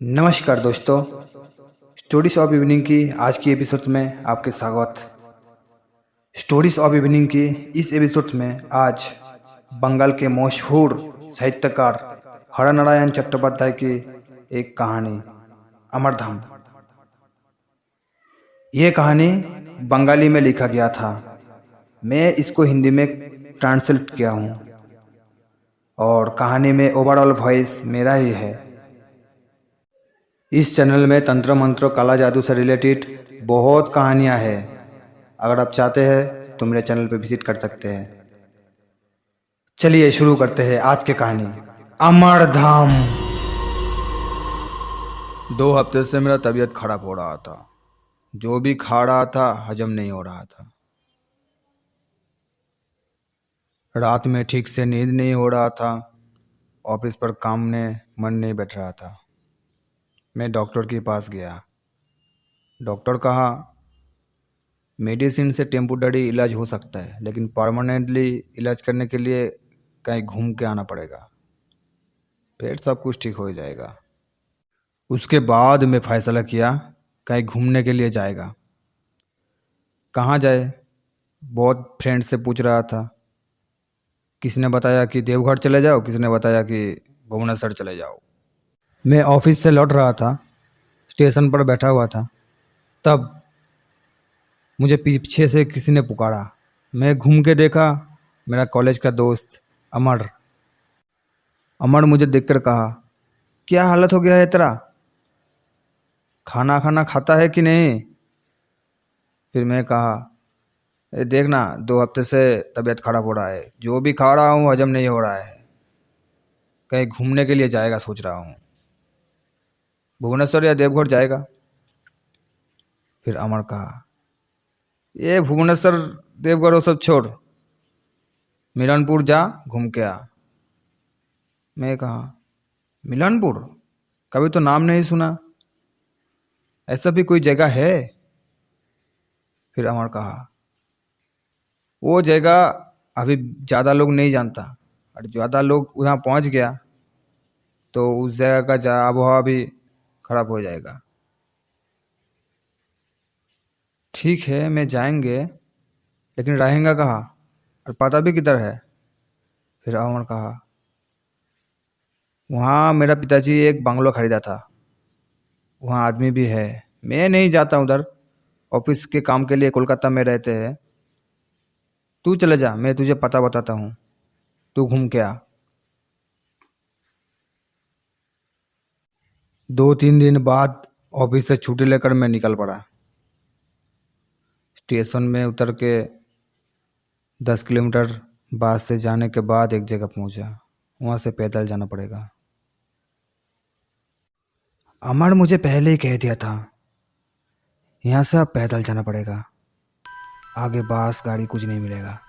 नमस्कार दोस्तों, stories of evening की आज की एपिसोड में आपके स्वागत। स्टोरीज ऑफ इवनिंग की इस एपिसोड में आज बंगाल के मशहूर साहित्यकार हरनारायण चट्टोपाध्याय की एक कहानी अमरधाम। ये कहानी बंगाली में लिखा गया था। मैं इसको हिंदी में ट्रांसलेट किया हूँ और कहानी में ओवरऑल वॉइस मेरा ही है। इस चैनल में तंत्र मंत्र काला जादू से रिलेटेड बहुत कहानियां हैं। अगर आप चाहते हैं तो मेरे चैनल पे विजिट कर सकते हैं। चलिए शुरू करते हैं आज की कहानी अमरधाम। 2 हफ्ते से मेरा तबीयत खराब हो रहा था। जो भी खा रहा था हजम नहीं हो रहा था। रात में ठीक से नींद नहीं हो रहा था। ऑफिस पर काम में मन नहीं बैठ रहा था। मैं डॉक्टर के पास गया। डॉक्टर कहा मेडिसिन से टेम्पोररी इलाज हो सकता है, लेकिन परमानेंटली इलाज करने के लिए कहीं घूम के आना पड़ेगा, फिर सब कुछ ठीक हो जाएगा। उसके बाद मैं फैसला किया कहीं घूमने के लिए जाएगा। कहाँ जाए, बहुत फ्रेंड से पूछ रहा था। किसी ने बताया कि देवघर चले जाओ, किसी ने बताया कि भुवनेश्वर चले जाओ। मैं ऑफिस से लौट रहा था, स्टेशन पर बैठा हुआ था, तब मुझे पीछे से किसी ने पुकारा। मैं घूम के देखा, मेरा कॉलेज का दोस्त अमर। अमर मुझे देखकर कहा, क्या हालत हो गया है तेरा, खाना खाना खाता है कि नहीं? फिर मैं कहा, ए देख ना, 2 हफ्ते से तबीयत खराब हो रहा है, जो भी खा रहा हूँ हजम नहीं हो रहा है, कहीं घूमने के लिए जाएगा सोच रहा हूँ, भुवनेश्वर या देवघर जाएगा। फिर अमर कहा, ये भुवनेश्वर देवघर वो सब छोड़, मिलनपुर जा, घूम के आ। मैं कहा, मिलनपुर? कभी तो नाम नहीं सुना, ऐसा भी कोई जगह है? फिर अमर कहा, वो जगह अभी ज़्यादा लोग नहीं जानता, और ज़्यादा लोग वहाँ पहुँच गया तो उस जगह का आबोहवा भी खराब हो जाएगा। ठीक है, मैं जाएंगे, लेकिन रहेंगे कहाँ और पता भी किधर है? फिर अमर कहा, वहाँ मेरा पिताजी एक बंगलो खरीदा था, वहाँ आदमी भी है। मैं नहीं जाता उधर, ऑफिस के काम के लिए कोलकाता में रहते हैं। तू चले जा, मैं तुझे पता बताता हूँ, तू घूम के आ। 2-3 दिन बाद ऑफिस से छुट्टी लेकर मैं निकल पड़ा। स्टेशन में उतर के 10 किलोमीटर बस से जाने के बाद एक जगह पहुंचा। वहाँ से पैदल जाना पड़ेगा। अमर मुझे पहले ही कह दिया था, यहाँ से अब पैदल जाना पड़ेगा, आगे बस गाड़ी कुछ नहीं मिलेगा।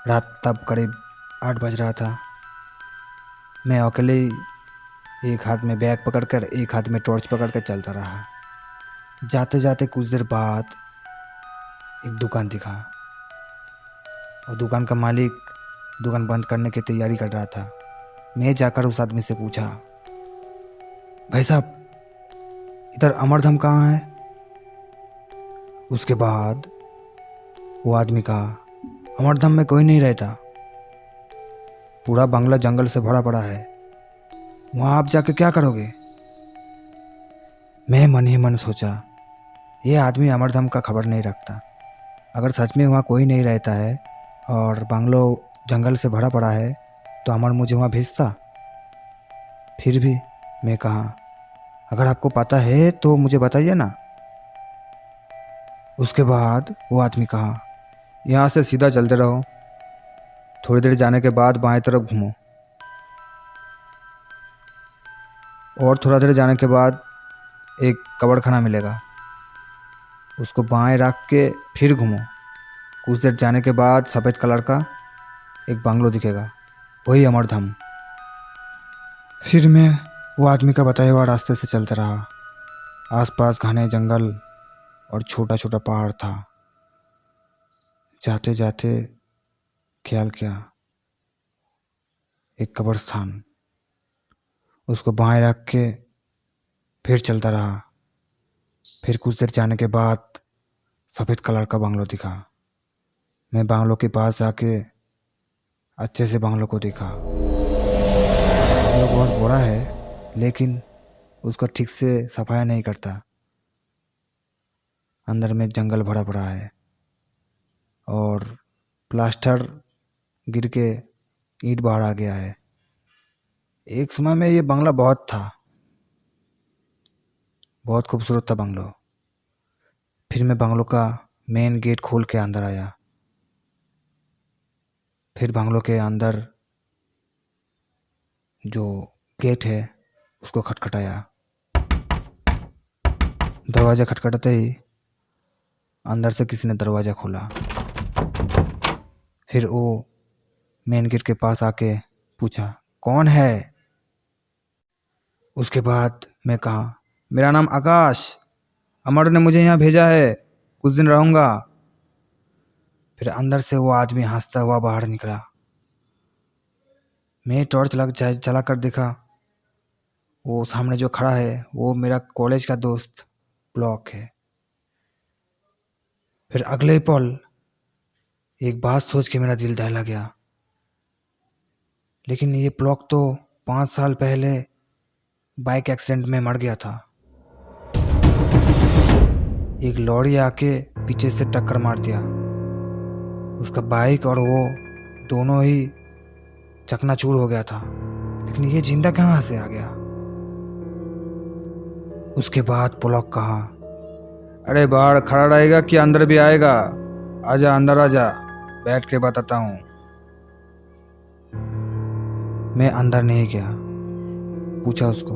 रात तब करीब 8 बज रहा था। मैं अकेले ही एक हाथ में बैग पकड़कर एक हाथ में टॉर्च पकड़ कर चलता रहा। जाते जाते कुछ देर बाद एक दुकान दिखा, और दुकान का मालिक दुकान बंद करने की तैयारी कर रहा था। मैं जाकर उस आदमी से पूछा, भाई साहब, इधर अमरधाम कहाँ है? उसके बाद वो आदमी कहा, अमरधाम में कोई नहीं रहता, पूरा बंगला जंगल से भरा पड़ा है, वहाँ आप जाके क्या करोगे? मैं मन ही मन सोचा, ये आदमी अमरधाम का खबर नहीं रखता। अगर सच में वहाँ कोई नहीं रहता है और बंगलो जंगल से भरा पड़ा है तो अमर मुझे वहाँ भेजता। फिर भी मैं कहा, अगर आपको पता है तो मुझे बताइए ना। उसके बाद वो आदमी कहा, यहाँ से सीधा चलते रहो, थोड़ी देर जाने के बाद बाएं तरफ घूमो, और थोड़ा देर जाने के बाद एक कब्ड़खाना मिलेगा, उसको बाएं रख के फिर घूमो। कुछ देर जाने के बाद सफ़ेद कलर का एक बंगलो दिखेगा, वही अमरधाम। फिर मैं वो आदमी का बताया हुआ रास्ते से चलता रहा। आसपास घने जंगल और छोटा छोटा पहाड़ था। जाते जाते ख्याल किया, एक कब्रिस्तान, उसको बाएं रख के फिर चलता रहा। फिर कुछ देर जाने के बाद सफ़ेद कलर का बंगलो दिखा। मैं बंगलो के पास जाके अच्छे से बंगलो को देखा। बंगलो बहुत बड़ा है, लेकिन उसका ठीक से सफाई नहीं करता। अंदर में जंगल भरा पड़ा है और प्लास्टर गिर के ईंट बाहर आ गया है। एक समय में ये बंगला बहुत खूबसूरत था बंगलो। फिर मैं बंगलो का मेन गेट खोल के अंदर आया। फिर बंगलो के अंदर जो गेट है उसको खटखटाया। दरवाज़ा खटखटाते ही अंदर से किसी ने दरवाज़ा खोला। फिर वो मेन गेट के पास आके पूछा, कौन है? उसके बाद मैं कहा, मेरा नाम आकाश, अमर ने मुझे यहाँ भेजा है, कुछ दिन रहूँगा। फिर अंदर से वो आदमी हंसता हुआ बाहर निकला। मैं टॉर्च चला कर देखा, वो सामने जो खड़ा है वो मेरा कॉलेज का दोस्त ब्लॉक है। फिर अगले पल एक बात सोच के मेरा दिल दहला गया। लेकिन ये ब्लॉक तो 5 साल पहले बाइक एक्सीडेंट में मर गया था। एक लॉरी आके पीछे से टक्कर मार दिया। उसका बाइक और वो दोनों ही चकनाचूर हो गया था। लेकिन ये जिंदा कहाँ से आ गया? उसके बाद ब्लॉक कहा, अरे बाहर खड़ा रहेगा कि अंदर भी आएगा? आजा, अंदर आजा, बैठ के बताता हूँ। मैं अंदर नहीं गया। पूछा उसको,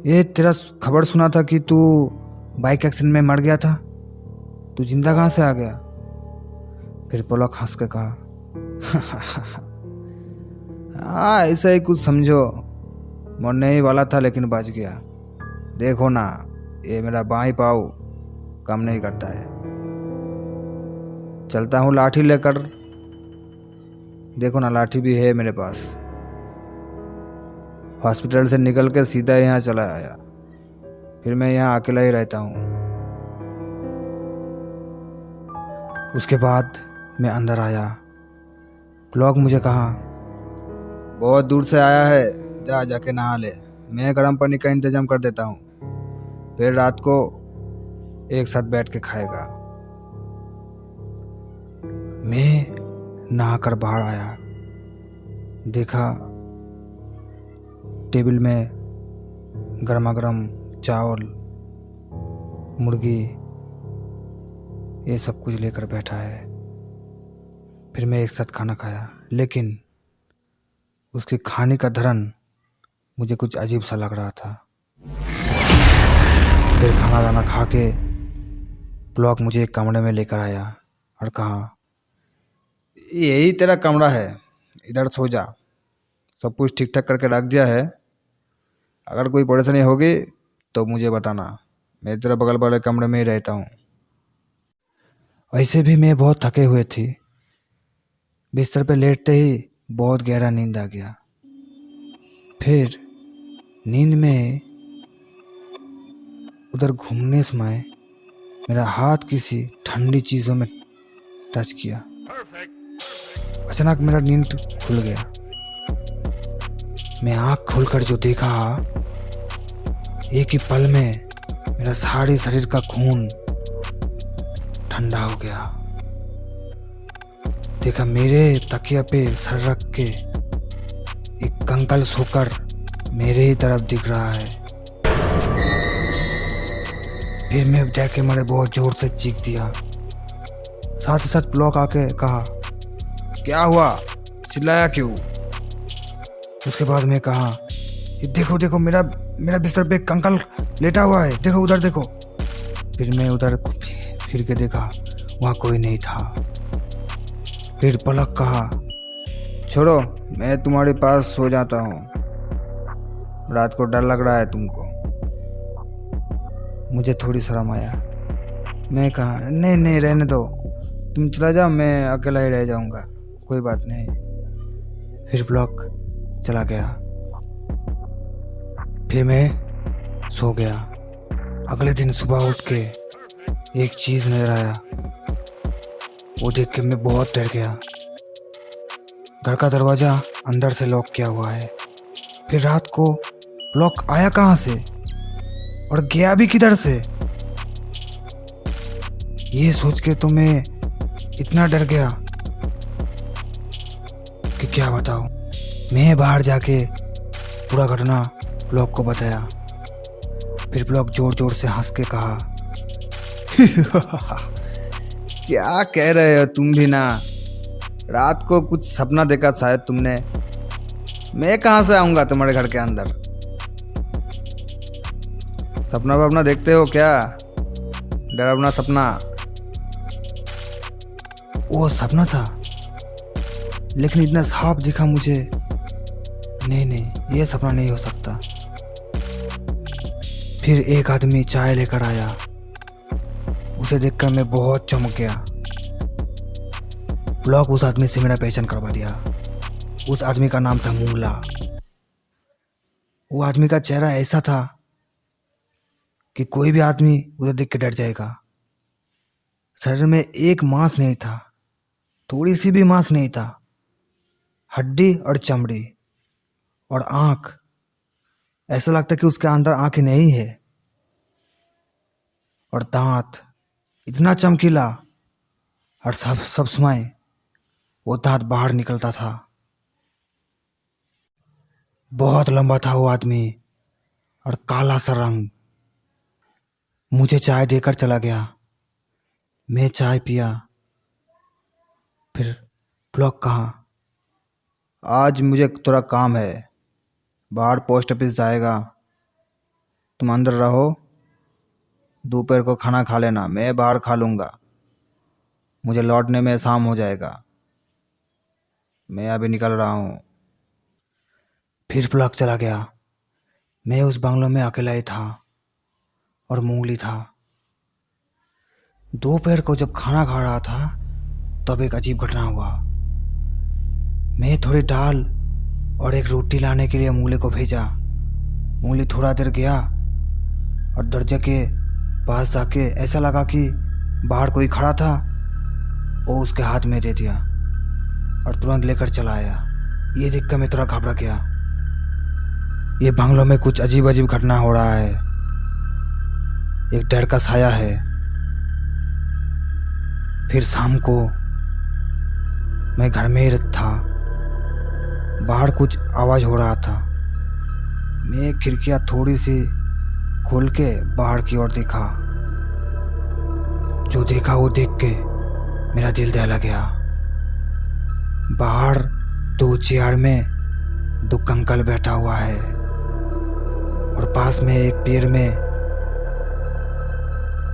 ये तेरा खबर सुना था कि तू बाइक एक्सीडेंट में मर गया था, तू जिंदा कहाँ से आ गया? फिर पलक हंस के कहा, हाँ ऐसा ही कुछ समझो, मरने ही वाला था लेकिन बच गया। देखो ना, ये मेरा बाएं पाँव काम नहीं करता है। चलता हूँ लाठी लेकर, देखो ना लाठी भी है मेरे पास। हॉस्पिटल से निकल के सीधा यहाँ चला आया। फिर मैं यहाँ अकेला ही रहता हूँ। उसके बाद मैं अंदर आया। ब्लॉक मुझे कहा, बहुत दूर से आया है, जाके नहा ले, मैं गर्म पानी का इंतजाम कर देता हूँ, फिर रात को एक साथ बैठ के खाएगा। मैं नहाकर बाहर आया। देखा टेबल में गर्मा गर्म चावल, मुर्गी, ये सब कुछ लेकर बैठा है। फिर मैं एक साथ खाना खाया, लेकिन उसके खाने का धरन मुझे कुछ अजीब सा लग रहा था। फिर खाना दाना खा के ब्लॉक मुझे एक कमरे में लेकर आया और कहा, यही तेरा कमरा है, इधर सो जा, सब कुछ ठीक ठाक करके रख दिया है, अगर कोई परेशानी होगी तो मुझे बताना, मैं तेरा बगल वाले कमरे में ही रहता हूँ। वैसे भी मैं बहुत थके हुए थी। बिस्तर पे लेटते ही बहुत गहरा नींद आ गया। फिर नींद में उधर घूमने समय मेरा हाथ किसी ठंडी चीज़ों में टच किया। अचानक मेरा नींद खुल गया। मैं आँख खोलकर जो देखा, एक ही पल में मेरा सारे शरीर का खून ठंडा हो गया। देखा मेरे तकिया पे सर रख के एक कंकाल सोकर मेरे ही तरफ दिख रहा है। फिर मैं जाके मैंने बहुत जोर से चीख दिया। साथ ही साथ ब्लॉक आके कहा, क्या हुआ, चिल्लाया क्यों? उसके बाद मैं कहा, देखो देखो मेरा बिस्तर पे कंकाल लेटा हुआ है, देखो उधर देखो। फिर मैं उधर फिर के देखा, वहाँ कोई नहीं था। फिर पलक कहा, छोड़ो, मैं तुम्हारे पास सो जाता हूँ, रात को डर लग रहा है तुमको। मुझे थोड़ी शर्म आया। मैं कहा, नहीं नहीं रहने दो, तुम चला जाओ, मैं अकेला ही रह जाऊँगा, कोई बात नहीं। फिर ब्लॉक चला गया। फिर मैं सो गया। अगले दिन सुबह उठ के एक चीज़ नजर आया। वो देख के मैं बहुत डर गया। घर का दरवाज़ा अंदर से लॉक किया हुआ है। फिर रात को लॉक आया कहाँ से और गया भी किधर से? ये सोच के तो मैं इतना डर गया कि क्या बताऊं। मैं बाहर जाके पूरा घटना ब्लॉक को बताया। फिर ब्लॉक जोर जोर से हंस के कहा क्या कह रहे हो तुम भी ना? रात को कुछ सपना देखा शायद तुमने। मैं कहाँ से आऊंगा तुम्हारे घर के अंदर? सपना वपना देखते हो क्या? डरावना सपना। वो सपना था, लेकिन इतना साफ दिखा मुझे। नहीं, ये सपना नहीं हो सकता। फिर एक आदमी चाय लेकर आया। उसे देखकर मैं बहुत चौंक गया। ब्लॉक उस आदमी से मेरा पहचान करवा दिया। उस आदमी का नाम था मुंगला। वो आदमी का चेहरा ऐसा था कि कोई भी आदमी उसे देख के डर जाएगा। शरीर में एक मांस नहीं था, थोड़ी सी भी मांस नहीं था। हड्डी और चमड़ी और आंख, ऐसा लगता कि उसके अंदर आंखें नहीं है। और दांत इतना चमकीला और सब समय वो दांत बाहर निकलता था। बहुत लंबा था वो आदमी और काला सा रंग। मुझे चाय देकर चला गया। मैं चाय पिया। फिर ब्लॉक कहा, आज मुझे थोड़ा काम है, बाहर पोस्ट ऑफिस जाएगा, तुम अंदर रहो, दोपहर को खाना खा लेना, मैं बाहर खा लूँगा, मुझे लौटने में शाम हो जाएगा, मैं अभी निकल रहा हूँ। फिर ब्लॉक चला गया। मैं उस बंगलों में अकेला ही था और मुंगली था। दोपहर को जब खाना खा रहा था तब एक अजीब घटना हुआ। मैं थोड़ी दाल और एक रोटी लाने के लिए मुंगली को भेजा। मुंगली थोड़ा देर गया और दरवाजे के पास जाके ऐसा लगा कि बाहर कोई खड़ा था, वो उसके हाथ में दे दिया और तुरंत लेकर चला आया। ये देखकर मैं थोड़ा घबरा गया। ये बंगलों में कुछ अजीब अजीब घटना हो रहा है। एक डर का साया है। फिर शाम को मैं घर में ही था। बाहर कुछ आवाज हो रहा था। मैं खिड़कियां थोड़ी सी खोल के बाहर की ओर देखा। जो देखा वो देख के मेरा दिल दहला गया। बाहर 2 चेयर में 2 कंकाल बैठा हुआ है और पास में एक पेड़ में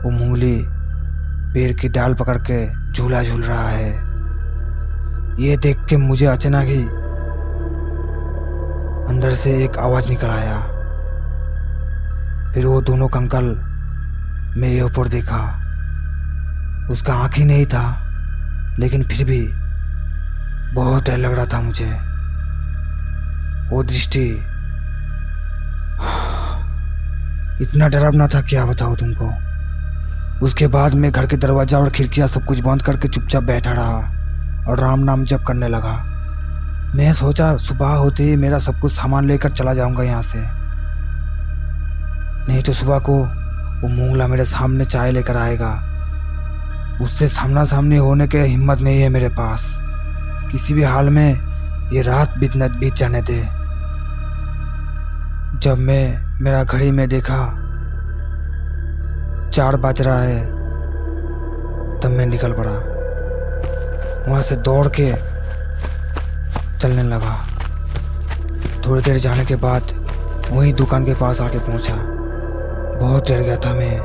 वो मुंगली पेड़ की डाल पकड़ के झूला झूल रहा है। ये देख के मुझे अचानक ही अंदर से एक आवाज निकल आया। फिर वो दोनों कंकाल मेरे ऊपर देखा। उसका आँख ही नहीं था, लेकिन फिर भी बहुत डर लग रहा था मुझे। वो दृष्टि इतना डरावना था, क्या बताऊं तुमको। उसके बाद मैं घर के दरवाजा और खिड़कियां सब कुछ बंद करके चुपचाप बैठा रहा और राम नाम जप करने लगा। मैं सोचा सुबह होते ही मेरा सब कुछ सामान लेकर चला जाऊंगा यहाँ से, नहीं तो सुबह को वो मुंगला मेरे सामने चाय लेकर आएगा। उससे सामना सामनी होने की हिम्मत नहीं है मेरे पास। किसी भी हाल में ये रात बीत जाने दे। जब मैं मेरा घड़ी में देखा 4 बज रहा है, तब मैं निकल पड़ा। वहाँ से दौड़ के चलने लगा। थोड़ी देर जाने के बाद वही दुकान के पास आके पहुँचा। बहुत डर गया था मैं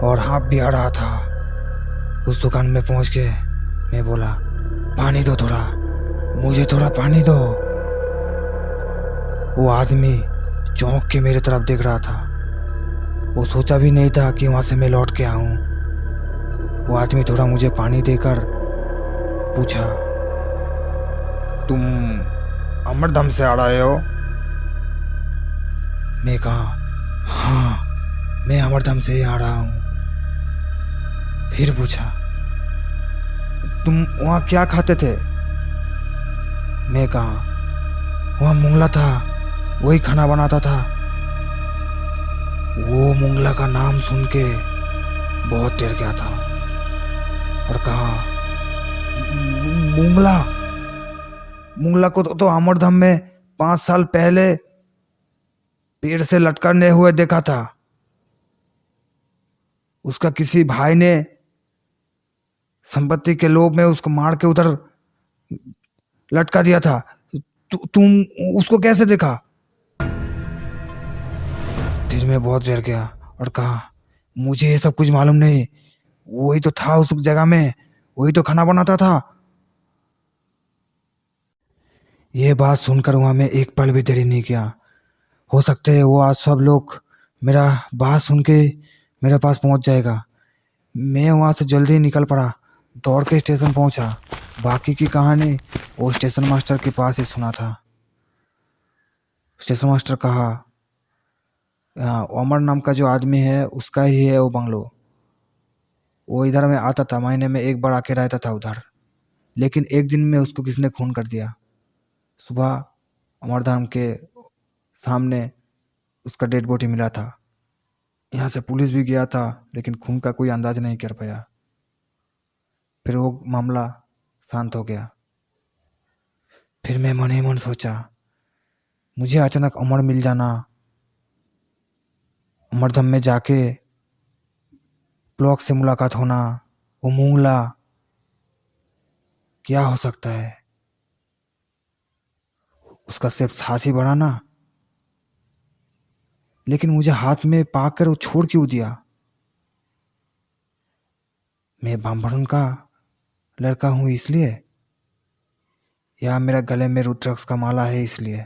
और हाँफ भी आ रहा था। उस दुकान में पहुँच के मैं बोला, पानी दो थोड़ा, मुझे थोड़ा पानी दो। वो आदमी चौंक के मेरे तरफ देख रहा था। वो सोचा भी नहीं था कि वहाँ से मैं लौट के आऊँ। वो आदमी थोड़ा मुझे पानी देकर पूछा, तुम अमरदम से आ रहे हो? मैं कहा, हाँ मैं अमरधाम से ही आ रहा हूँ। फिर पूछा, तुम वहाँ क्या खाते थे? मैं कहा, वहाँ मुंगला था, वही खाना बनाता था। वो मुंगला का नाम सुन के बहुत डर गया था और कहा, मुंगला मुंगला को तो अमरधाम में 5 साल पहले पेड़ से लटकने हुए देखा था। उसका किसी भाई ने संपत्ति के लोभ में उसको मार के उधर लटका दिया था। तुम उसको कैसे देखा? फिर मैं बहुत डर गया और कहा, मुझे ये सब कुछ मालूम नहीं। वही तो था उस जगह में, वही तो खाना बनाता था। ये बात सुनकर वहां में एक पल भी देरी नहीं किया। हो सकते है वो आज सब लोग मेरा बात सुन के मेरे पास पहुंच जाएगा। मैं वहां से जल्दी ही निकल पड़ा, दौड़ के स्टेशन पहुंचा। बाकी की कहानी वो स्टेशन मास्टर के पास ही सुना था। स्टेशन मास्टर कहा, अमर नाम का जो आदमी है उसका ही है वो बंगलो। वो इधर में आता था, महीने में एक बार आके रहता था उधर। लेकिन एक दिन में उसको किसी ने खून कर दिया। सुबह अमरधाम के सामने उसका डेड बॉडी मिला था। यहाँ से पुलिस भी गया था, लेकिन खून का कोई अंदाज नहीं कर पाया। फिर वो मामला शांत हो गया। फिर मैं मन ही मन सोचा, मुझे अचानक अमर मिल जाना, अमरधाम में जाके ब्लॉक से मुलाकात होना, वो मुंगला, क्या हो सकता है? उसका सिर्फ साथ ही बढ़ाना। लेकिन मुझे हाथ में पाकर वो छोड़ क्यों दिया? मैं ब्राह्मण का लड़का हूं इसलिए, या मेरा गले में रुद्राक्ष का माला है इसलिए?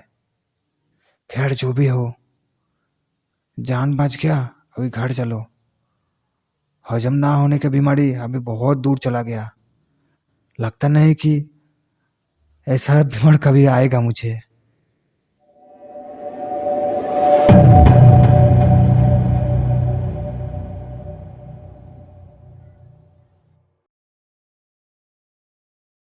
खैर जो भी हो, जान बच गया। अभी घर चलो। हजम ना होने की बीमारी अभी बहुत दूर चला गया। लगता नहीं कि ऐसा बीमार कभी आएगा मुझे।